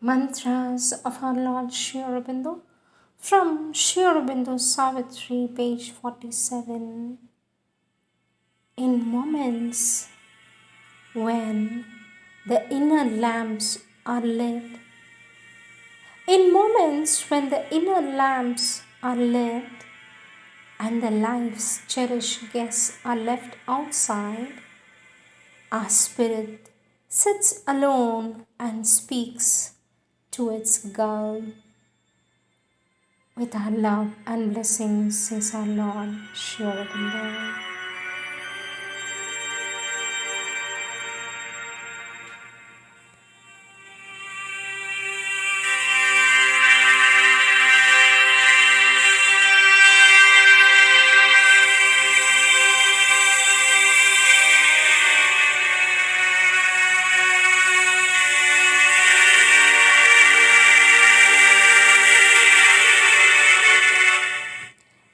Mantras of our Lord Sri Aurobindo from Sri Aurobindo Savitri, page 47. In moments when the inner lamps are lit, in moments when the inner lamps are lit and the life's cherished guests are left outside, our spirit sits alone and speaks to its gull. With our love and blessings, says our Lord Sri Aurobindo.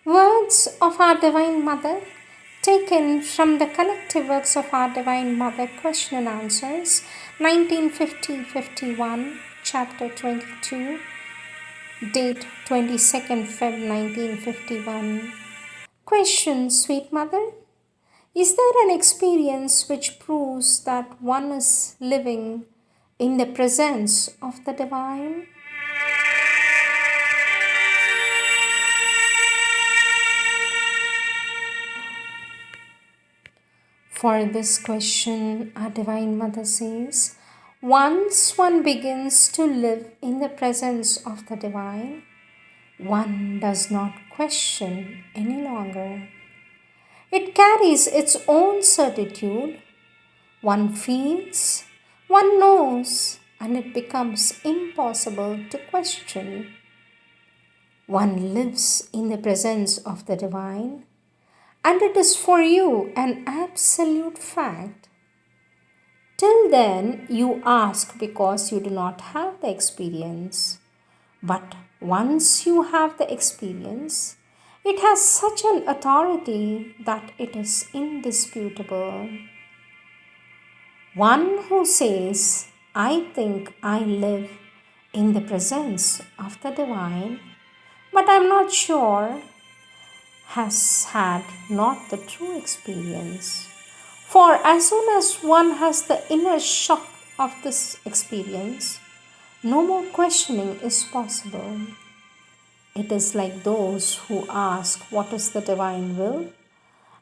Words of our Divine Mother, taken from the collective works of our Divine Mother, Question and Answers, 1950-51, Chapter 22, date 22nd Feb 1951. Question, Sweet Mother, is there an experience which proves that one is living in the presence of the Divine? For this question, our Divine Mother says, once one begins to live in the presence of the Divine, one does not question any longer. It carries its own certitude. One feels, one knows, and it becomes impossible to question. One lives in the presence of the Divine, and it is for you an absolute fact. Till then, you ask because you do not have the experience. But once you have the experience, it has such an authority that it is indisputable. One who says, I think I live in the presence of the Divine, but I am not sure, has had not the true experience. For as soon as one has the inner shock of this experience, no more questioning is possible. It is like those who ask, what is the Divine will?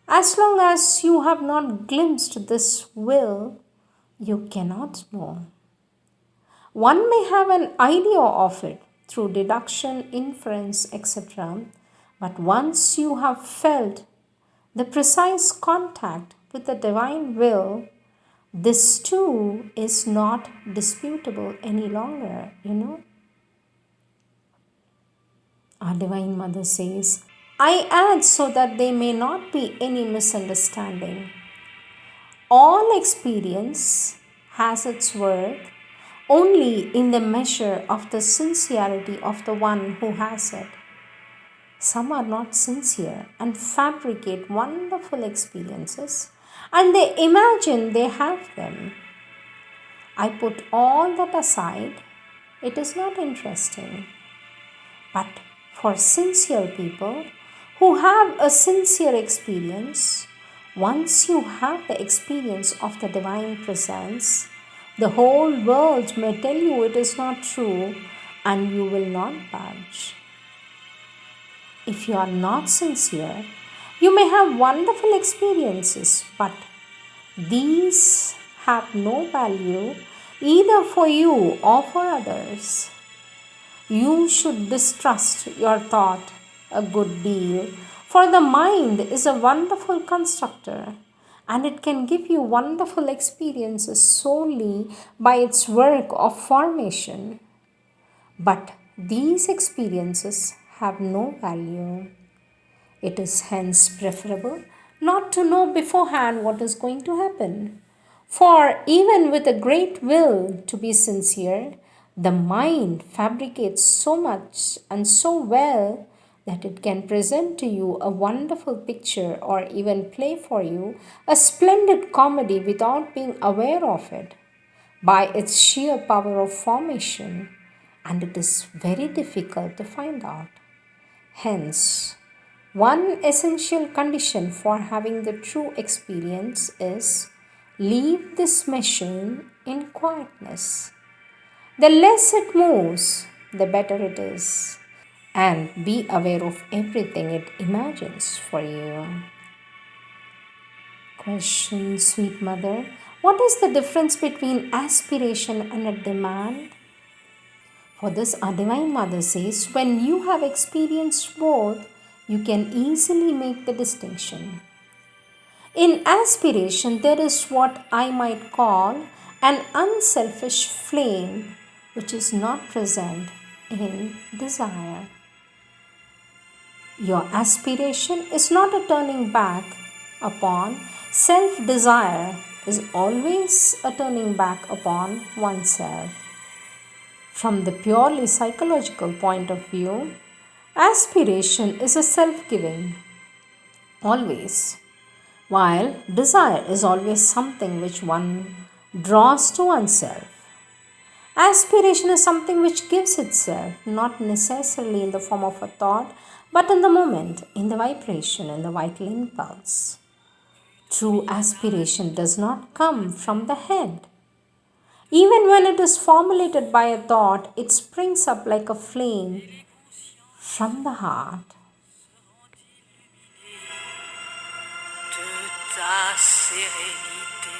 As long as you have not glimpsed this will, you cannot know. One may have an idea of it through deduction, inference, etc. But once you have felt the precise contact with the Divine will, this too is not disputable any longer, Our Divine Mother says, I add so that there may not be any misunderstanding. All experience has its worth only in the measure of the sincerity of the one who has it. Some are not sincere and fabricate wonderful experiences, and they imagine they have them. I put all that aside. It is not interesting. But for sincere people who have a sincere experience, once you have the experience of the Divine Presence, the whole world may tell you it is not true and you will not budge. If you are not sincere, you may have wonderful experiences, but these have no value either for you or for others. You should distrust your thought a good deal, for the mind is a wonderful constructor and it can give you wonderful experiences solely by its work of formation. But these experiences have no value. It is hence preferable not to know beforehand what is going to happen. For even with a great will to be sincere, the mind fabricates so much and so well that it can present to you a wonderful picture or even play for you a splendid comedy without being aware of it by its sheer power of formation. and it is very difficult to find out. Hence, one essential condition for having the true experience is leave this machine in quietness. The less it moves, the better it is. And be aware of everything it imagines for you. Question, sweet mother. What is the difference between aspiration and a demand? For this, our Divine Mother says, when you have experienced both, you can easily make the distinction. In aspiration, there is what I might call an unselfish flame which is not present in desire. Your aspiration is not a turning back upon self desire, is always a turning back upon oneself. From the purely psychological point of view, aspiration is a self giving, always, while desire is always something which one draws to oneself. Aspiration is something which gives itself, not necessarily in the form of a thought, but in the moment, in the vibration, in the vital impulse. True aspiration does not come from the head. Even when it is formulated by a thought, it springs up like a flame from the heart. Ta sérénité,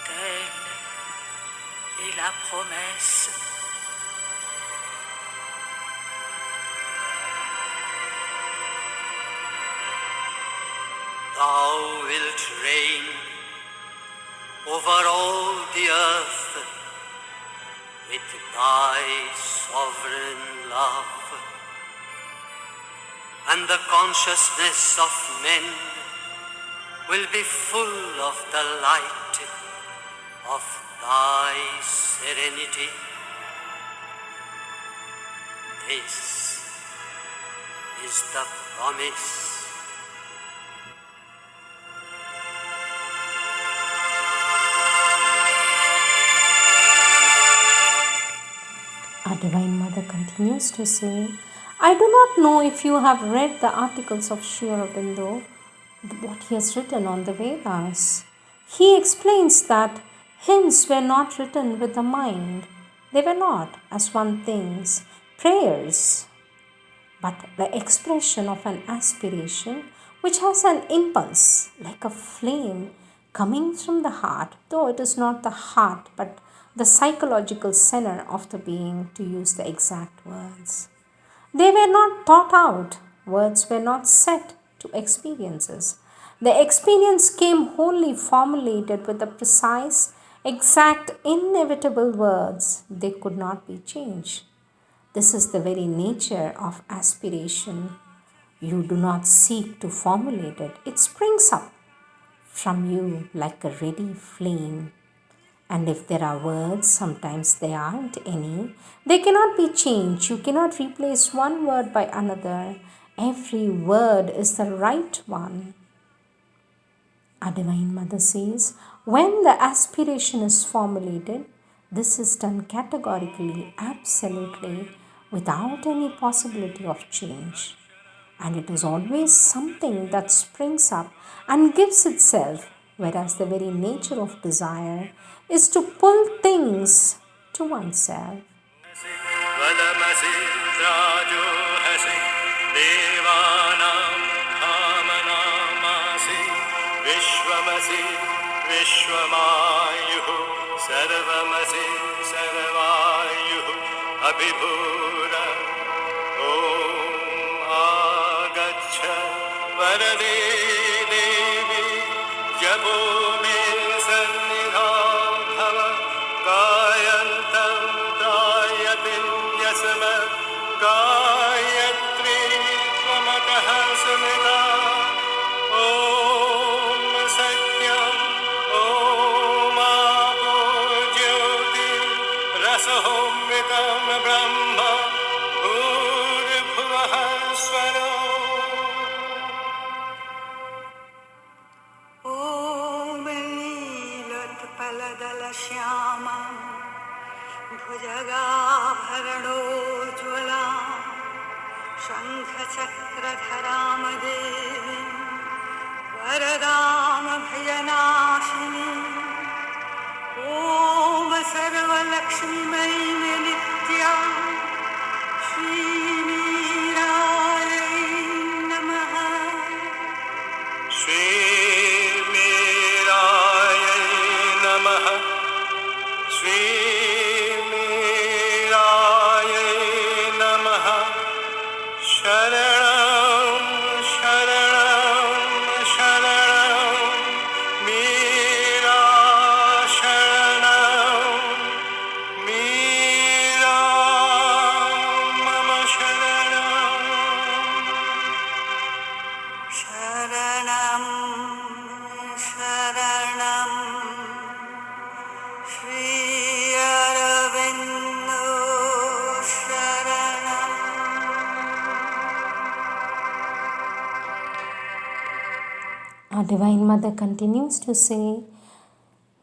telle est la promesse. Thou wilt reign over all the earth with thy sovereign love, and the consciousness of men will be full of the light of thy serenity. This is the promise. Our Divine Mother continues to say, I do not know if you have read the articles of Sri Aurobindo, what he has written on the Vedas. He explains that hymns were not written with the mind. They were not, as one thinks, prayers, but the expression of an aspiration which has an impulse like a flame coming from the heart, though it is not the heart but the psychological center of the being, to use the exact words. They were not thought out, words were not set to experiences. The experience came wholly formulated with the precise, exact, inevitable words. They could not be changed. This is the very nature of aspiration. You do not seek to formulate it, it springs up from you like a ready flame. And if there are words, sometimes there aren't any, they cannot be changed. You cannot replace one word by another. Every word is the right one. Our Divine Mother says, when the aspiration is formulated, this is done categorically, absolutely, without any possibility of change. And it is always something that springs up and gives itself, whereas the very nature of desire is to pull things to oneself. सर्वमसि सर्वायुः अभिभूरा ॐ आगच्छ वरदे देवी जपो मे सन्निधां भव गायन्तं त्रायतिन्यस्म गायत्री त्वमतः स्मृता ॐ सत्यम् ॐ आपो ज्योतिरसहोमृतं ब्रह्म भूर्भुवः स्वरो ॐ नीलोत्पलदलश्यामं शङ्खचक्रधरां देवीं वरदां भयनाशिनीम् ॐ सर्वलक्ष्मीमयीं नित्यां श्रीमीरायै नमः। श्रीमीरायै नमः। श्रीमीरायै नमः। शरणं शरणं शरणं मीरा शरणं मीरा मम शरणं। शरणं शरणं श्री अरविन्दो शरणम्। Our Divine Mother continues to say,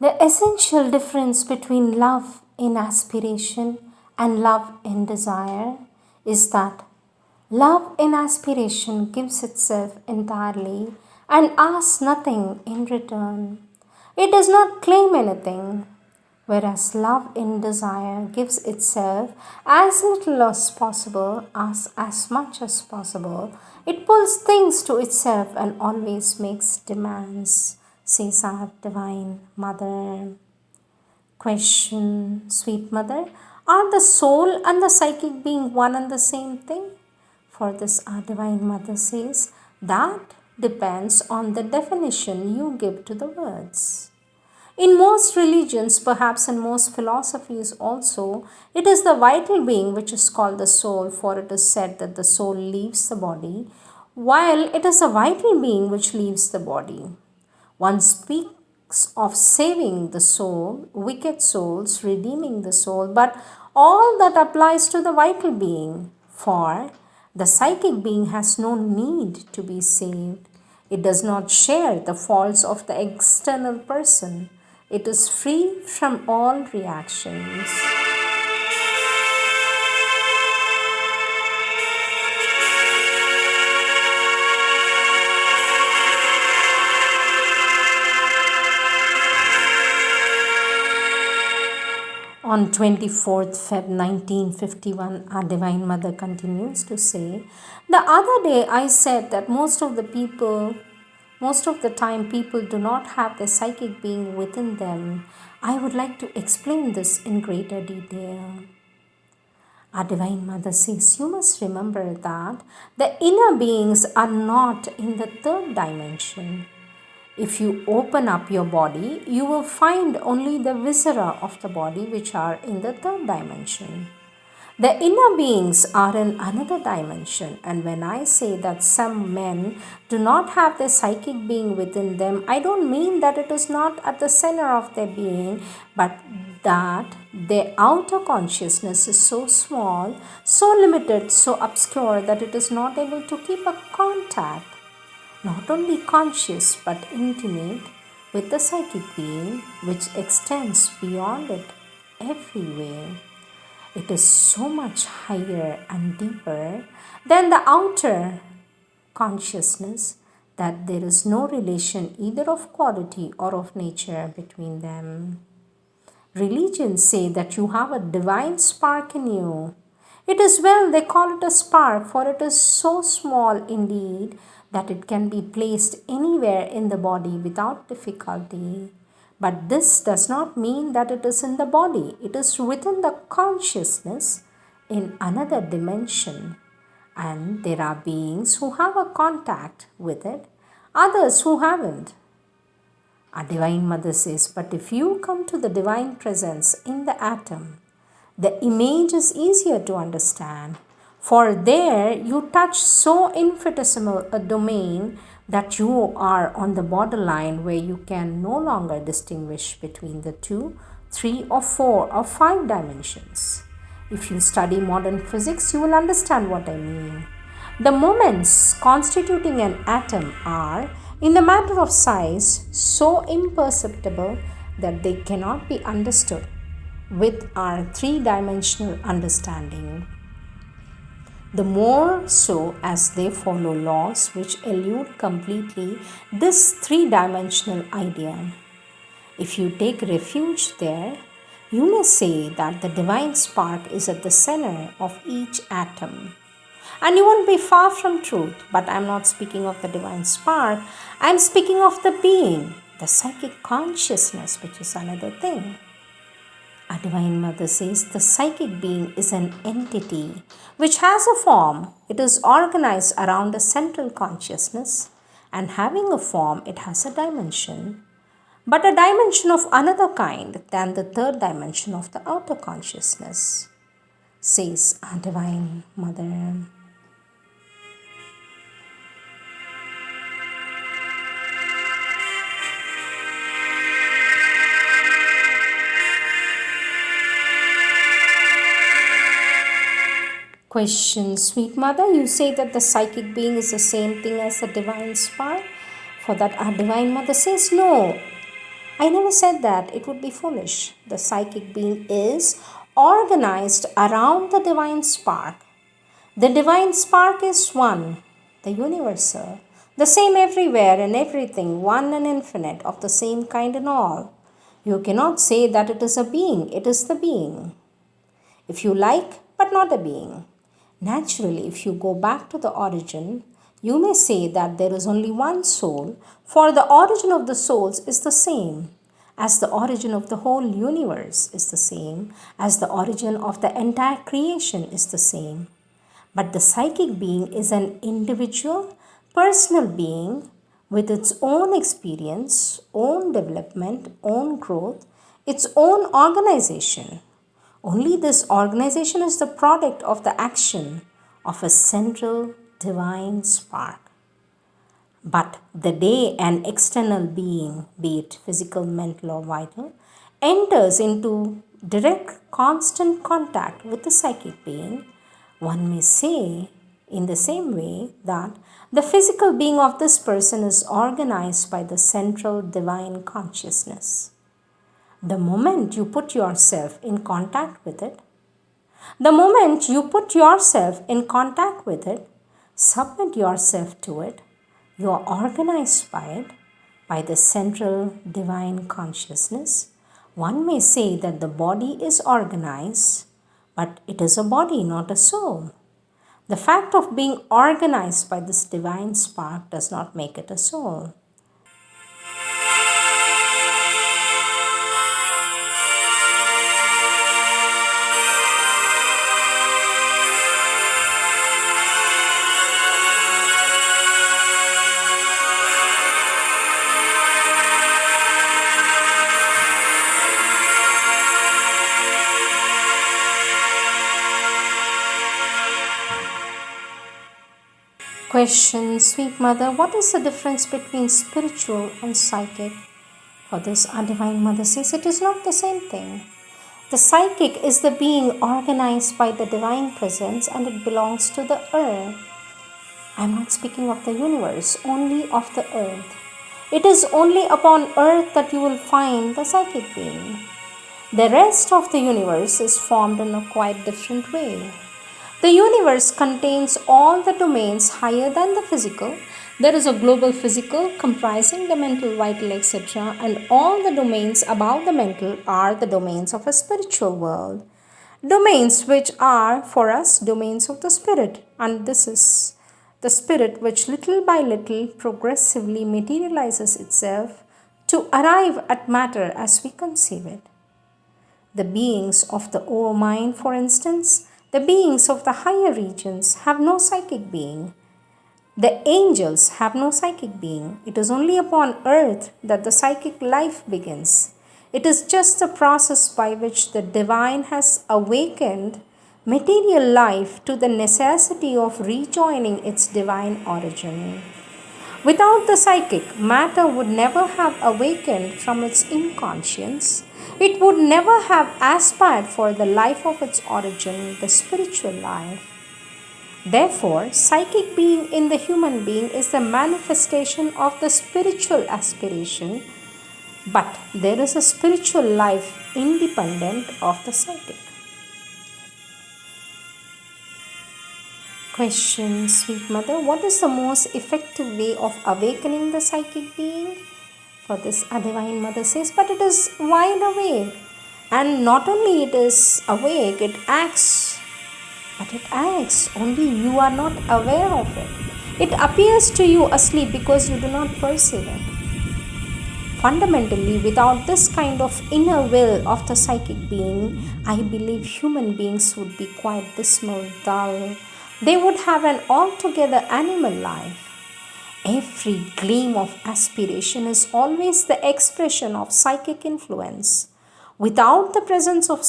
the essential difference between love in aspiration and love in desire is that love in aspiration gives itself entirely and asks nothing in return. It does not claim anything, whereas love in desire gives itself as little as possible, as much as possible. It pulls things to itself and always makes demands, says our Divine Mother. Question, sweet Mother, are the soul and the psychic being one and the same thing? For this, our Divine Mother says, that depends on the definition you give to the words. In most religions, perhaps in most philosophies also, it is the vital being which is called the soul, for it is said that the soul leaves the body, while it is a vital being which leaves the body. One speaks of saving the soul, wicked souls, redeeming the soul, but all that applies to the vital being, for the psychic being has no need to be saved. It does not share the faults of the external person. It is free from all reactions. On 24th Feb 1951, our Divine Mother continues to say, the other day I said that most of the time people do not have their psychic being within them. I would like to explain this in greater detail. Our Divine Mother says, you must remember that the inner beings are not in the third dimension. If you open up your body, you will find only the viscera of the body which are in the third dimension. The inner beings are in another dimension, and when I say that some men do not have their psychic being within them, I don't mean that it is not at the center of their being, but that their outer consciousness is so small, so limited, so obscure that it is not able to keep a contact, not only conscious but intimate, with the psychic being which extends beyond it everywhere. It is so much higher and deeper than the outer consciousness that there is no relation either of quality or of nature between them. Religions say that you have a divine spark in you. It is well they call it a spark, for it is so small indeed that it can be placed anywhere in the body without difficulty. But this does not mean that it is in the body. It is within the consciousness in another dimension. And there are beings who have a contact with it, others who haven't. Our Divine Mother says, but if you come to the divine presence in the atom, the image is easier to understand. For there you touch so infinitesimal a domain that you are on the borderline where you can no longer distinguish between the 2, 3 or 4 or 5 dimensions. If you study modern physics, you will understand what I mean. The moments constituting an atom are, in the matter of size, so imperceptible that they cannot be understood with our 3-dimensional understanding. the more so as they follow laws which elude completely this three dimensional idea. If you take refuge there, you may say that the divine spark is at the center of each atom. And you won't be far from truth, but I'm not speaking of the divine spark, I'm speaking of the being, the psychic consciousness, which is another thing. Our Divine Mother says the psychic being is an entity which has a form. It is organized around a central consciousness, and having a form, it has a dimension, but a dimension of another kind than the third dimension of the outer consciousness, says our Divine Mother. Question, sweet mother, you say that the psychic being is the same thing as the divine spark? For that, our Divine Mother says, no, I never said that. It would be foolish. The psychic being is organized around the divine spark. The divine spark is one, the universal, the same everywhere and everything, one and infinite, of the same kind and all. You cannot say that it is a being, it is the being. If you like, but not a being. Naturally, if you go back to the origin, you may say that there is only one soul, for the origin of the souls is the same, as the origin of the whole universe is the same, as the origin of the entire creation is the same. But the psychic being is an individual, personal being with its own experience, own development, own growth, its own organization. Only this organization is the product of the action of a central divine spark. But the day an external being, be it physical, mental, or vital, enters into direct, constant contact with the psychic being, one may say in the same way that the physical being of this person is organized by the central divine consciousness. The moment you put yourself in contact with it, submit yourself to it, you are organized by it, by the central divine consciousness. One may say that the body is organized, but it is a body, not a soul. The fact of being organized by this divine spark does not make it a soul. Question, sweet mother, what is the difference between spiritual and psychic? For this, our Divine Mother says it is not the same thing. The psychic is the being organized by the divine presence and it belongs to the earth. I am not speaking of the universe, only of the earth. It is only upon earth that you will find the psychic being. The rest of the universe is formed in a quite different way. The universe contains all the domains higher than the physical. There is a global physical comprising the mental, vital, etc. And all the domains above the mental are the domains of a spiritual world. Domains which are, for us, domains of the spirit. And this is the spirit which little by little progressively materializes itself to arrive at matter as we conceive it. The beings of the overmind, for instance, the beings of the higher regions have no psychic being. The angels have no psychic being. It is only upon earth that the psychic life begins. It is just the process by which the divine has awakened material life to the necessity of rejoining its divine origin. Without the psychic, matter would never have awakened from its inconscience. It would never have aspired for the life of its origin, the spiritual life. Therefore, psychic being in the human being is the manifestation of the spiritual aspiration, but there is a spiritual life independent of the psychic. Question, sweet mother, what is the most effective way of awakening the psychic being? For this, a divine mother says, but it is wide awake. And not only it is awake, it acts. But it acts, only you are not aware of it. It appears to you asleep because you do not perceive it. Fundamentally, without this kind of inner will of the psychic being, I believe human beings would be quite dismal, dull. They would have an altogether animal life. Every gleam of aspiration is always the expression of psychic influence. Without the presence of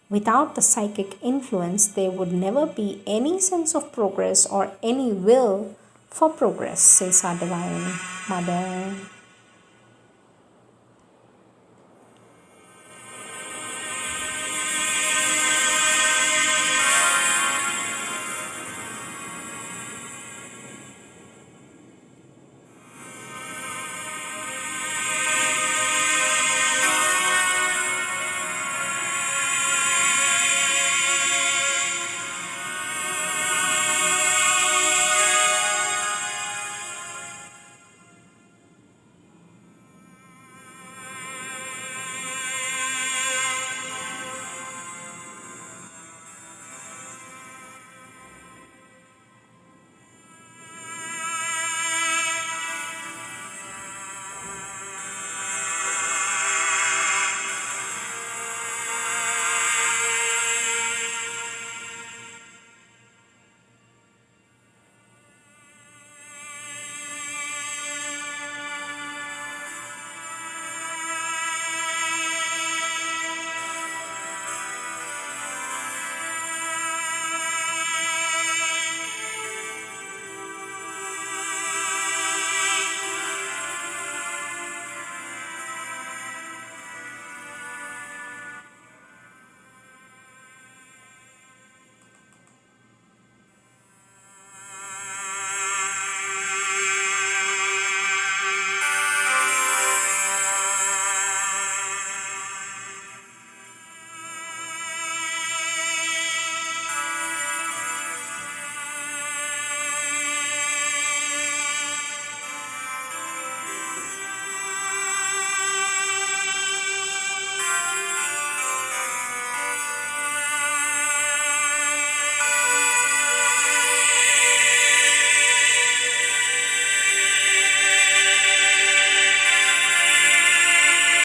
without the psychic influence, there would never be any sense of progress or any will for progress, says our Divine Mother.